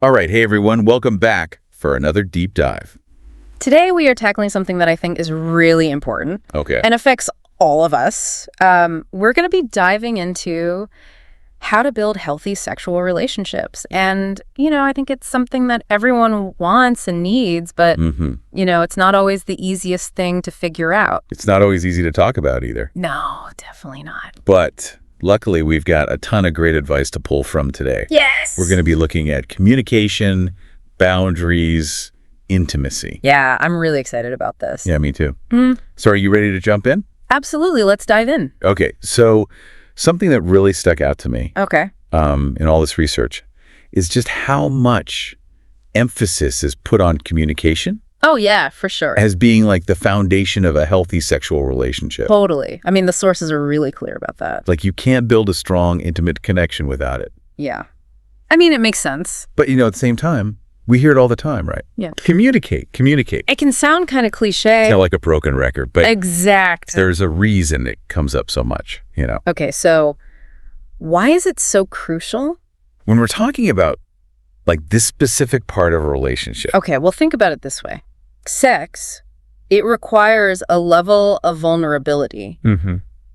All right, hey everyone, welcome back for another deep dive. Today we are tackling something that I think is really important Okay. and affects all of us. We're going to be diving into how to build healthy sexual relationships. And, I think it's something that everyone wants and needs, but, it's not always the easiest thing to figure out. It's not always easy to talk about either. No, definitely not. But luckily, we've got a ton of great advice to pull from today. Yes! We're going to be looking at communication, boundaries, intimacy. Yeah, I'm really excited about this. Yeah, me too. So are you ready to jump in? Absolutely. Let's dive in. Okay, so something that really stuck out to me Okay. in all this research is just how much emphasis is put on communication Oh, yeah, for sure. as being like the foundation of a healthy sexual relationship. Totally. I mean, the sources are really clear about that. Like you can't build a strong, intimate connection without it. Yeah. I mean, it makes sense. But, at the same time, we hear it all the time, right? Yeah. Communicate. It can sound kind of cliche. It's not like a broken record, but Exactly. there's a reason it comes up so much, Okay, so why is it so crucial? When we're talking about like this specific part of a relationship. Okay, well, think about it this way. Sex, it requires a level of vulnerability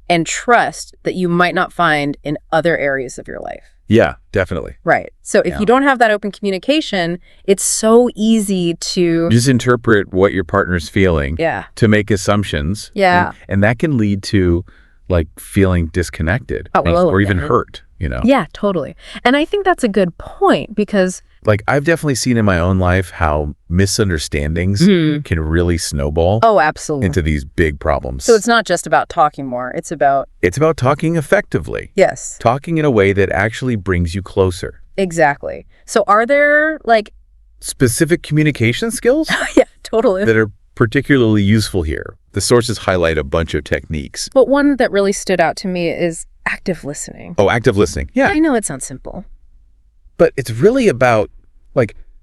and trust that you might not find in other areas of your life. Yeah, definitely. Right. So if you don't have that open communication, it's so easy to... Just interpret what your partner's feeling Yeah. to make assumptions. Yeah. And that can lead to like feeling disconnected or even hurt, Yeah, totally. And I think that's a good point because... Like I've definitely seen in my own life how misunderstandings can really snowball Oh, absolutely. into these big problems. So it's not just about talking more. It's about... It's about talking effectively. Yes. Talking in a way that actually brings you closer. Exactly. So are there Specific communication skills Yeah, totally. that are particularly useful here. The sources highlight a bunch of techniques. But one that really stood out to me is active listening. Oh, active listening. Yeah. I know it sounds simple. But it's really about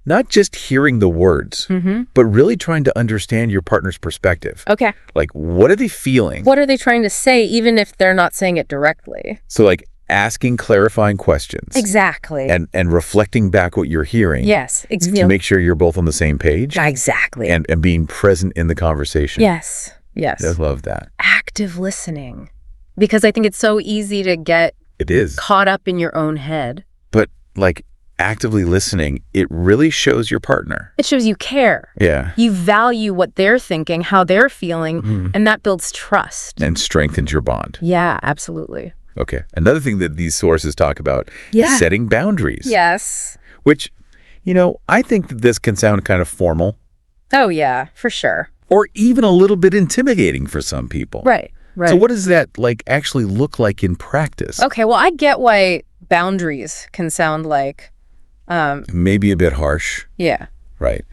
not just hearing the words, but really trying to understand your partner's perspective. Okay. Like, what are they feeling? What are they trying to say, even if they're not saying it directly? So asking clarifying questions. Exactly. And reflecting back what you're hearing. Yes. To make sure you're both on the same page. Exactly. And being present in the conversation. Yes. Yes. I love that. Active listening. Because I think it's so easy to get It is. caught up in your own head. But actively listening, it really shows your partner. It shows you care. Yeah. You value what they're thinking, how they're feeling, and that builds trust. And strengthens your bond. Yeah, absolutely. Okay. Another thing that these sources talk about is setting boundaries. Yes. Which, I think that this can sound kind of formal Oh, yeah, for sure. or even a little bit intimidating for some people. Right. So what does that actually look like in practice? Okay, well, I get why boundaries can sound like, Maybe a bit harsh, yeah. right?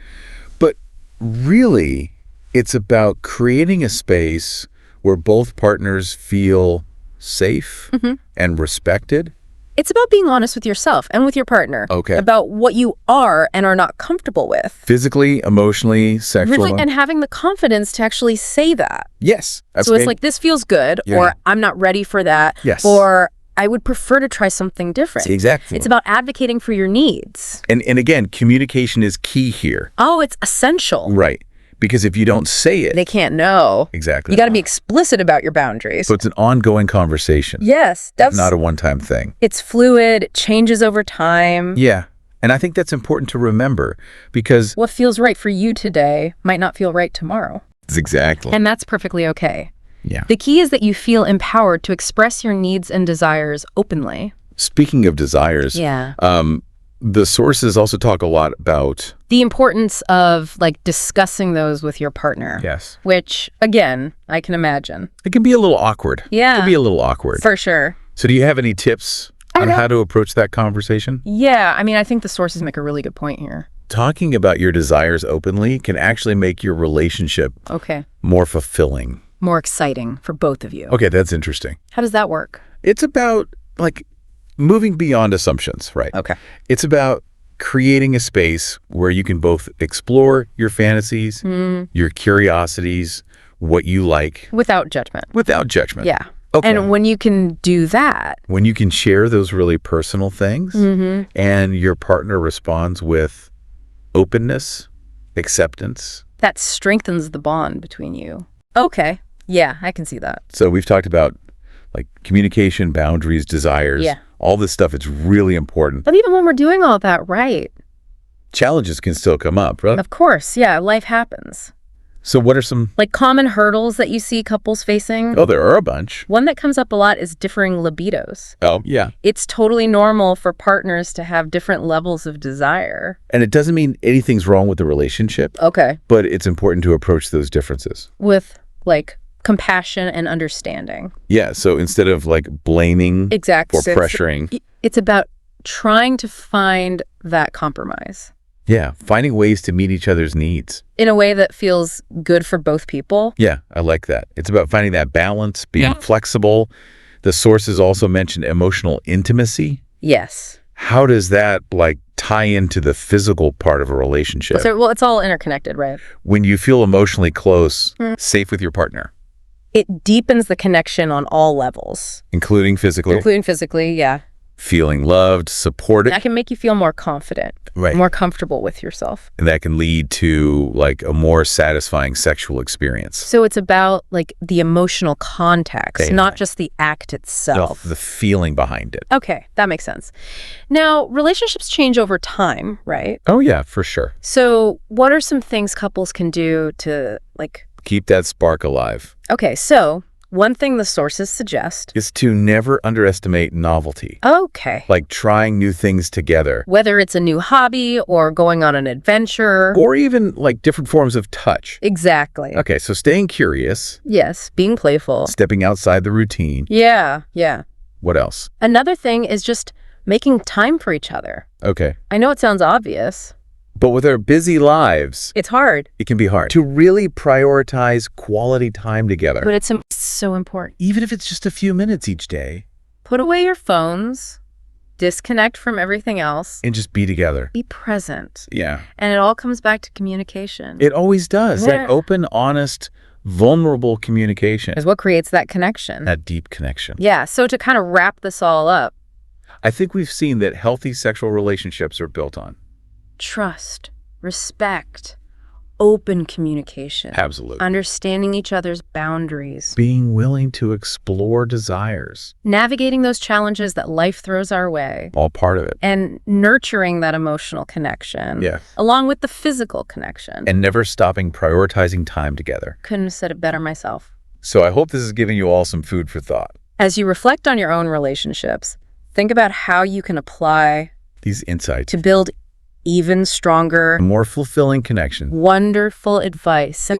But really, it's about creating a space where both partners feel safe and respected. It's about being honest with yourself and with your partner. Okay. About what you are and are not comfortable with. Physically, emotionally, sexually. Really, and having the confidence to actually say that. Yes. So it's like, this feels good, Yeah. or I'm not ready for that, Yes. or I would prefer to try something different. Exactly. It's about advocating for your needs. And again, communication is key here. Oh, it's essential. Right. Because if you don't say it. They can't know. Exactly. You got to be explicit about your boundaries. So it's an ongoing conversation. Yes. That's Not a one-time thing. It's fluid, it changes over time. Yeah. And I think that's important to remember because. What feels right for you today might not feel right tomorrow. Exactly. And that's perfectly okay. Yeah. The key is that you feel empowered to express your needs and desires openly. Speaking of desires. Yeah. The sources also talk a lot about. The importance of discussing those with your partner. Yes. Which, again, I can imagine. It can be a little awkward. Yeah. It can be a little awkward. For sure. So do you have any tips on how to approach that conversation? Yeah. I mean, I think the sources make a really good point here. Talking about your desires openly can actually make your relationship more fulfilling. More exciting for both of you. Okay, that's interesting. How does that work? It's about moving beyond assumptions, right? Okay. It's about creating a space where you can both explore your fantasies, your curiosities, what you like. Without judgment. Without judgment. Yeah. Okay. And when you can do that, When you can share those really personal things and your partner responds with openness, acceptance. that strengthens the bond between you. Okay. Yeah, I can see that. So we've talked about like communication, boundaries, desires, Yeah. all this stuff. It's really important. But even when we're doing all that right, Challenges can still come up, right? of course, yeah, life happens. So what are some, Like common hurdles that you see couples facing. oh, there are a bunch. One that comes up a lot is differing libidos. Oh, yeah. It's totally normal for partners to have different levels of desire. And it doesn't mean anything's wrong with the relationship, Okay. but it's important to approach those differences. With like compassion and understanding. Yeah. So instead of like blaming Exactly. or pressuring, It's about trying to find that compromise yeah, finding ways to meet each other's needs. in a way that feels good for both people. Yeah, I like that. It's about finding that balance, being flexible. The sources also mentioned emotional intimacy. Yes. How does that like tie into the physical part of a relationship? So, well, it's all interconnected, right? When you feel emotionally close, safe with your partner, It deepens the connection on all levels, including physically, including physically, yeah. feeling loved, supported, That can make you feel more confident, right? more comfortable with yourself. And that can lead to like a more satisfying sexual experience. So it's about like the emotional context, Exactly. not just the act itself. The feeling behind it. Okay, that makes sense. Now, relationships change over time, right? Oh yeah, for sure. So what are some things couples can do to like, Keep that spark alive. okay, so one thing the sources suggest, Is to never underestimate novelty. okay, Like trying new things together. whether it's a new hobby or going on an adventure. Or even like different forms of touch. Exactly. Okay, so staying curious, Yes, being playful. stepping outside the routine. Yeah, yeah. What else? Another thing is just making time for each other. Okay. I know it sounds obvious. But with our busy lives, It's hard, it can be hard to really prioritize quality time together. but it's so important. Even if it's just a few minutes each day, Put away your phones, disconnect from everything else, and just be together. be present. Yeah. And it all comes back to communication. It always does. Yeah. That open, honest, vulnerable communication. Is what creates that connection. That deep connection. Yeah, so to kind of wrap this all up, I think we've seen that healthy sexual relationships are built on. trust, respect, open communication, Absolutely. understanding each other's boundaries, Being willing to explore desires. navigating those challenges that life throws our way, All part of it. and nurturing that emotional connection, Yeah. along with the physical connection. And never stopping prioritizing time together. Couldn't have said it better myself. So I hope this is giving you all some food for thought. As you reflect on your own relationships, think about how you can apply These insights. to build even stronger, More fulfilling connections. wonderful advice. And